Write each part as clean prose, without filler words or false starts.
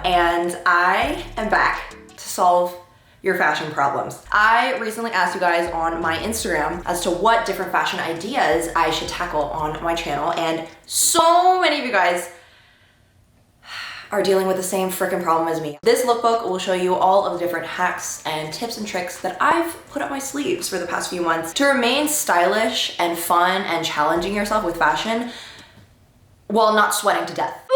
and I am back to solve your fashion problems. I recently asked you guys on my Instagram as to what different fashion ideas I should tackle on my channel, and so many of you guys are dealing with the same freaking problem as me. This lookbook will show you all of the different hacks and tips and tricks that I've put up my sleeves for the past few months to remain stylish and fun and challenging yourself with fashion while not sweating to death.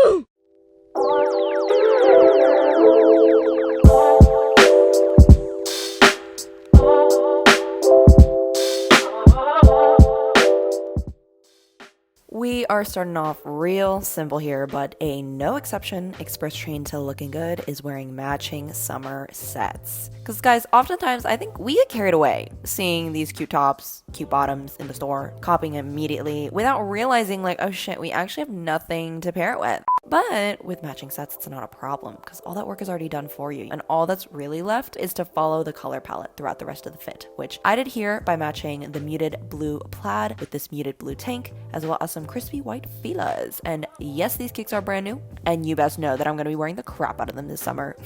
We are starting off real simple here, but a no exception express train to looking good is wearing matching summer sets. Because guys, oftentimes I think we get carried away seeing these cute tops, cute bottoms in the store, copying immediately without realizing like, oh shit, we actually have nothing to pair it with. But with matching sets, it's not a problem because all that work is already done for you. And all that's really left is to follow the color palette throughout the rest of the fit, which I did here by matching the muted blue plaid with this muted blue tank, as well as some crispy white filas. And yes, these kicks are brand new, and you best know that I'm going to be wearing the crap out of them this summer.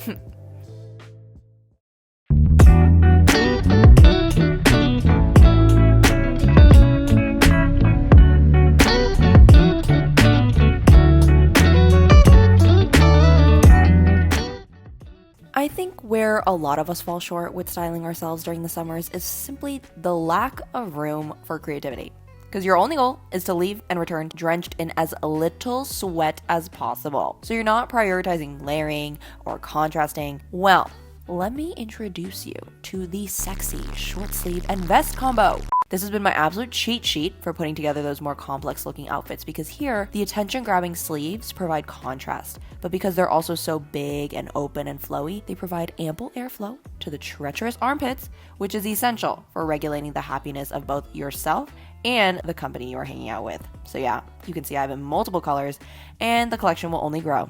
I think where a lot of us fall short with styling ourselves during the summers is simply the lack of room for creativity. Because your only goal is to leave and return drenched in as little sweat as possible. So you're not prioritizing layering or contrasting. Well, let me introduce you to the sexy short sleeve and vest combo. This has been my absolute cheat sheet for putting together those more complex looking outfits, because here the attention grabbing sleeves provide contrast, but because they're also so big and open and flowy, they provide ample airflow to the treacherous armpits, which is essential for regulating the happiness of both yourself and the company you are hanging out with. So yeah, you can see I have in multiple colors, and the collection will only grow.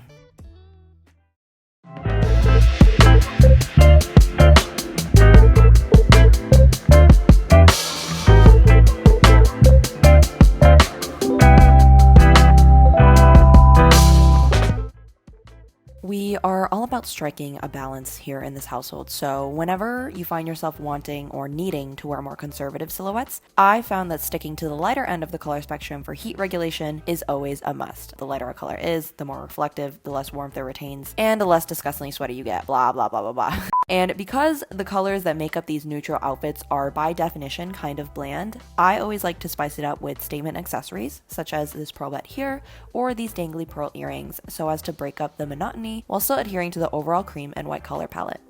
We are all about striking a balance here in this household, so whenever you find yourself wanting or needing to wear more conservative silhouettes, I found that sticking to the lighter end of the color spectrum for heat regulation is always a must. The lighter a color is, the more reflective, the less warmth it retains, and the less disgustingly sweaty you get, blah blah blah blah blah. And because the colors that make up these neutral outfits are by definition kind of bland, I always like to spice it up with statement accessories, such as this pearlette here, or these dangly pearl earrings, so as to break up the monotony while still adhering to the overall cream and white color palette.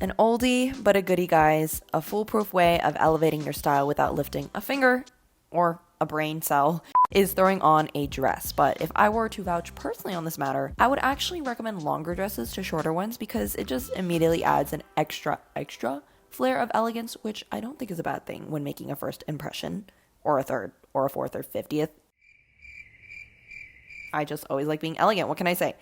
An oldie but a goodie, guys. A foolproof way of elevating your style without lifting a finger or a brain cell is throwing on a dress. But if I were to vouch personally on this matter, I would actually recommend longer dresses to shorter ones, because it just immediately adds an extra flair of elegance, which I don't think is a bad thing when making a first impression, or a third, or a fourth, or 50th. I just always like being elegant, what can I say?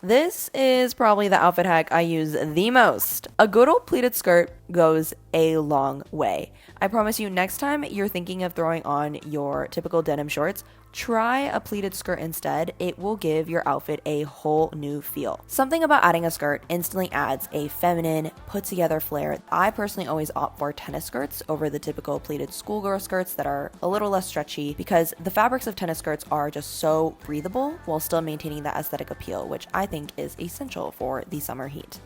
This is probably the outfit hack I use the most. A good old pleated skirt goes a long way. I promise you, next time you're thinking of throwing on your typical denim shorts, try a pleated skirt instead. It will give your outfit a whole new feel. Something about adding a skirt instantly adds a feminine, put together flair. I personally always opt for tennis skirts over the typical pleated schoolgirl skirts that are a little less stretchy, because the fabrics of tennis skirts are just so breathable while still maintaining that aesthetic appeal, which I think is essential for the summer heat.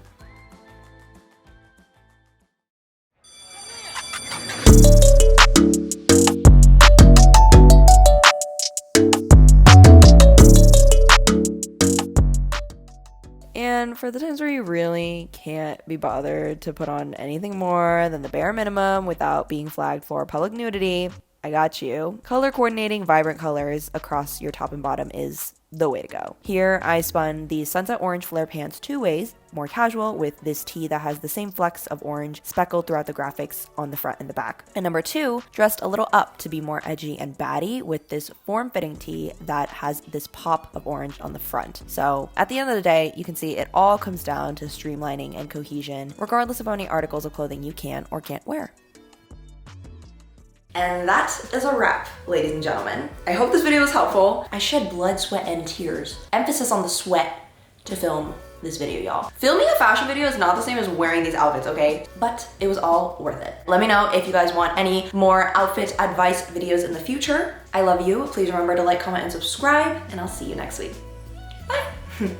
And for the times where you really can't be bothered to put on anything more than the bare minimum without being flagged for public nudity, I got you. Color coordinating vibrant colors across your top and bottom is the way to go. Here, I spun the sunset orange flare pants 2 ways, more casual, with this tee that has the same flecks of orange speckled throughout the graphics on the front and the back. And number 2, dressed a little up to be more edgy and baddie with this form-fitting tee that has this pop of orange on the front. So at the end of the day, you can see it all comes down to streamlining and cohesion, regardless of how many articles of clothing you can or can't wear. And that is a wrap, ladies and gentlemen. I hope this video was helpful. I shed blood, sweat, and tears. Emphasis on the sweat to film this video, y'all. Filming a fashion video is not the same as wearing these outfits, okay? But it was all worth it. Let me know if you guys want any more outfit advice videos in the future. I love you. Please remember to like, comment, and subscribe, and I'll see you next week. Bye.